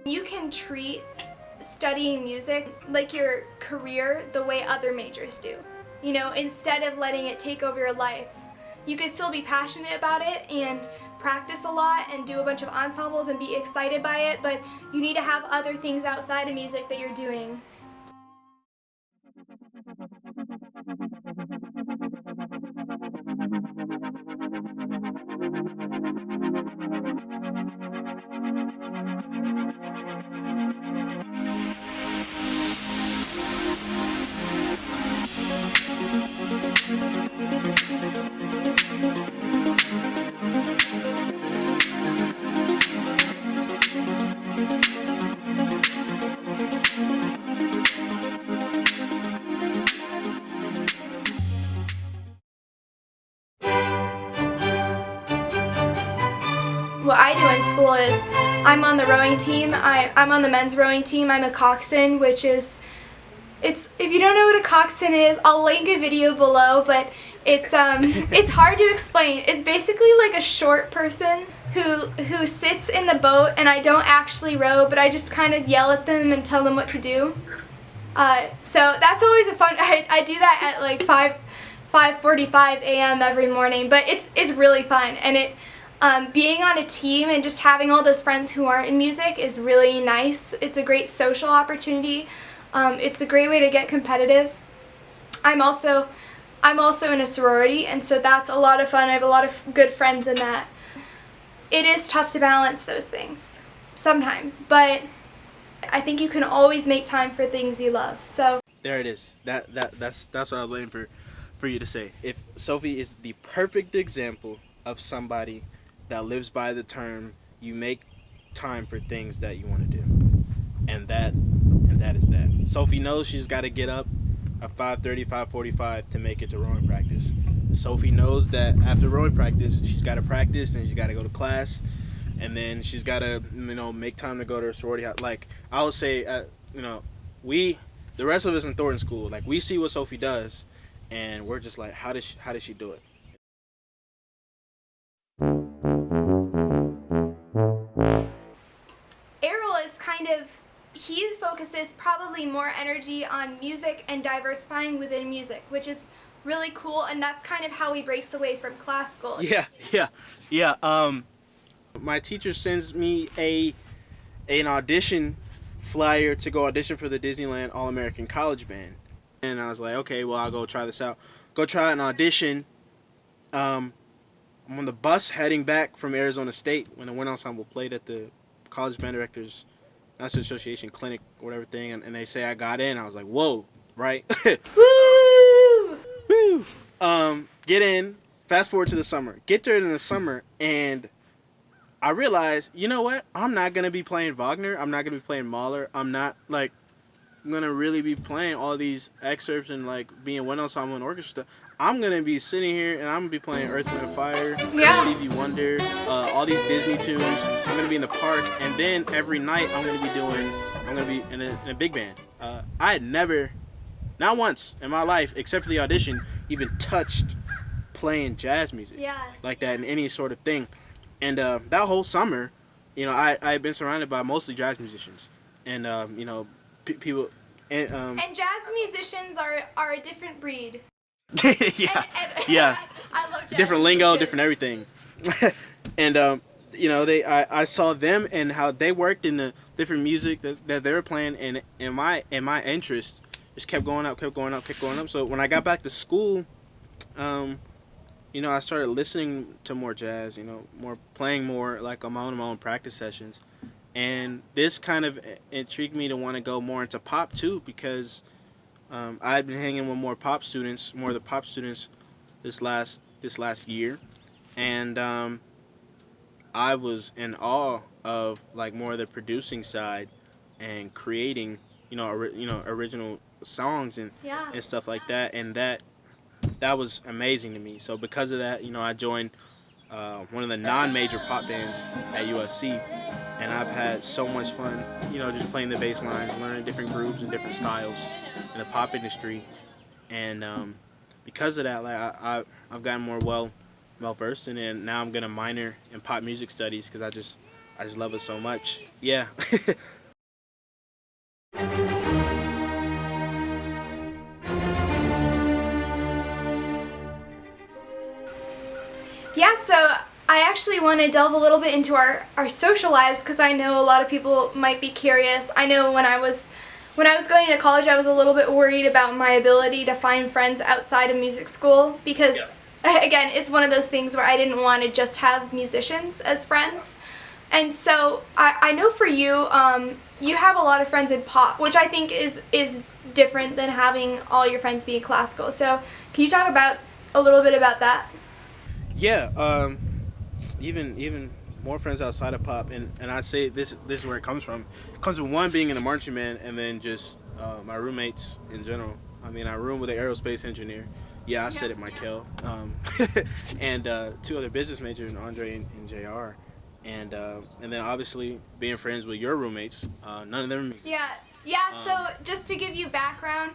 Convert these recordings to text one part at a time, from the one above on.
You can treat studying music like your career the way other majors do. You know, instead of letting it take over your life. You could still be passionate about it and practice a lot and do a bunch of ensembles and be excited by it, but you need to have other things outside of music that you're doing. What I do in school is I'm on the rowing team. I'm on the men's rowing team. I'm a coxswain, which is, if you don't know what a coxswain is, I'll link a video below, but it's hard to explain. It's basically like a short person who sits in the boat, and I don't actually row, but I just kind of yell at them and tell them what to do. So that's always a fun, I do that at like 5:45 a.m. every morning, but it's really fun, and being on a team and just having all those friends who aren't in music is really nice. It's a great social opportunity. It's a great way to get competitive. I'm also in a sorority, and so that's a lot of fun. I have a lot of good friends in that. It is tough to balance those things sometimes, but I think you can always make time for things you love. So there it is. That's what I was waiting for you to say. If Sophie is the perfect example of somebody that lives by the term, you make time for things that you want to do, and that is that. Sophie knows she's got to get up at 5:30, 5:45 to make it to rowing practice. Sophie knows that after rowing practice, she's got to practice, and she's got to go to class, and then she's got to make time to go to her sorority house. Like I would say, the rest of us in Thornton School, like we see what Sophie does, and we're just like, how does she do it? He focuses probably more energy on music and diversifying within music, which is really cool, and that's kind of how he breaks away from classical. Yeah. My teacher sends me an audition flyer to go audition for the Disneyland All-American College Band, and I was like, okay, well, I'll go try this out. Go try an audition. I'm on the bus heading back from Arizona State when the wind ensemble played at the College Band Directors National Association clinic or whatever thing, and they say I got in. I was like, whoa, right? Woo! Woo! Get in. Fast forward to the summer. Get there in the summer, and I realized, you know what? I'm not gonna be playing Wagner. I'm not gonna be playing Mahler. I'm gonna really be playing all these excerpts and like being wind ensemble and orchestra. I'm gonna be sitting here and I'm gonna be playing Earth, Wind and Fire, Stevie Wonder, all these Disney tunes. I'm gonna be in the park, and then every night I'm gonna be in a big band. I had never, not once in my life, except for the audition, even touched playing jazz music like that in any sort of thing. And that whole summer, I had been surrounded by mostly jazz musicians, and people, and jazz musicians are a different breed. Yeah. I love jazz Different lingo, musicians. different everything. And I saw them and how they worked in the different music that they were playing, and my interest just kept going up. So when I got back to school, I started listening to more jazz, playing more like on my own practice sessions. And this kind of intrigued me to want to go more into pop too, because I had been hanging with more of the pop students this last year, and I was in awe of like more of the producing side and creating, original songs and stuff like that, and that was amazing to me. So because of that, I joined one of the non-major pop bands at USC, and I've had so much fun, just playing the bass lines, learning different grooves and different styles in the pop industry, and because of that, like I've gotten more well versed in it, and now I'm gonna minor in pop music studies because I I just love it so much. Yeah. Yeah, so I actually want to delve a little bit into our social lives because I know a lot of people might be curious. I know when I was going to college, I was a little bit worried about my ability to find friends outside of music school because, again, it's one of those things where I didn't want to just have musicians as friends. And so I know for you, you have a lot of friends in pop, which I think is different than having all your friends be classical. So can you talk about a little bit about that? Yeah. Even more friends outside of pop, and I say this is where it comes from. It comes from one being in a marching band, and then just my roommates in general. I mean, I room with an aerospace engineer. Yeah, I said it, Michael. And two other business majors, Andre and Jr. And then obviously being friends with your roommates. None of them are musicians. Yeah. So just to give you background,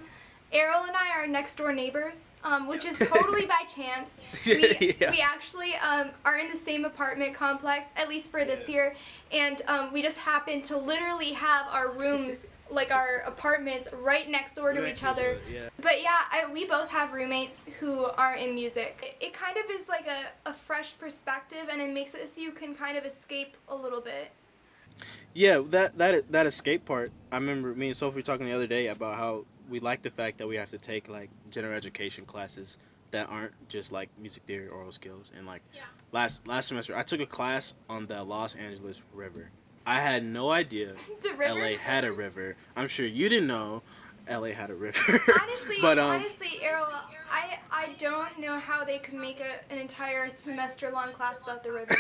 Errol and I are next door neighbors, which is totally by chance. Yeah. We actually are in the same apartment complex, at least for this year, and we just happen to literally have our rooms, like our apartments, right next door to each other. Yeah. But yeah, we both have roommates who are in music. It kind of is like a fresh perspective, and it makes it so you can kind of escape a little bit. Yeah, that escape part. I remember me and Sophie were talking the other day about how we like the fact that we have to take like general education classes that aren't just like music theory, oral skills, and like last semester I took a class on the Los Angeles River. I had no idea The river? LA had a river. I'm sure you didn't know LA had a river. Honestly, but honestly, Errol, I don't know how they could make an entire semester-long class about the river.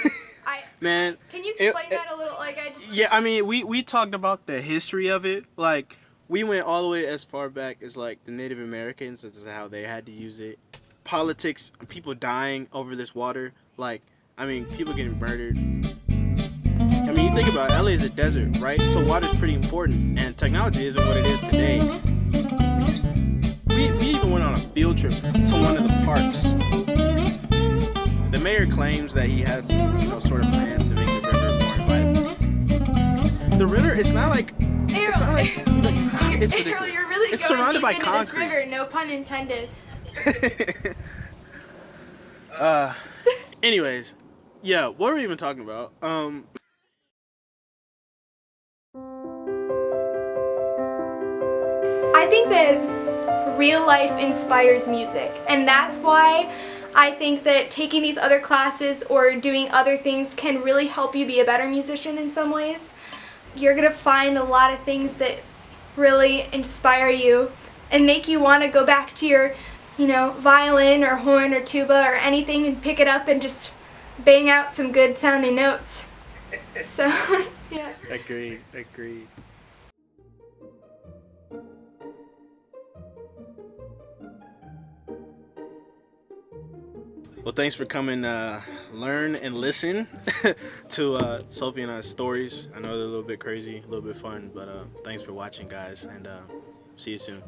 man, Can you explain that a little? Like, I just. yeah, I mean, we talked about the history of it. Like, we went all the way as far back as like the Native Americans, as to how they had to use it. Politics, people dying over this water. Like, I mean, people getting murdered. I mean, you think about it, LA is a desert, right? So water's pretty important, and technology isn't what it is today. We even went on a field trip to one of the parks. The mayor claims that he has, sort of plans to make the river more inviting. The river, it's not like. It's not like. It's Errol, ridiculous. you're really It's going surrounded deep by into concrete. this river. No pun intended. Anyways, yeah, what were we even talking about? I think that real life inspires music, and that's why I think that taking these other classes or doing other things can really help you be a better musician in some ways. You're gonna find a lot of things that really inspire you and make you want to go back to your, violin or horn or tuba or anything and pick it up and just bang out some good sounding notes. So, yeah. Agreed. Well, thanks for coming, learn and listen to Sophie and I's stories. I know they're a little bit crazy, a little bit fun, but thanks for watching, guys, and see you soon.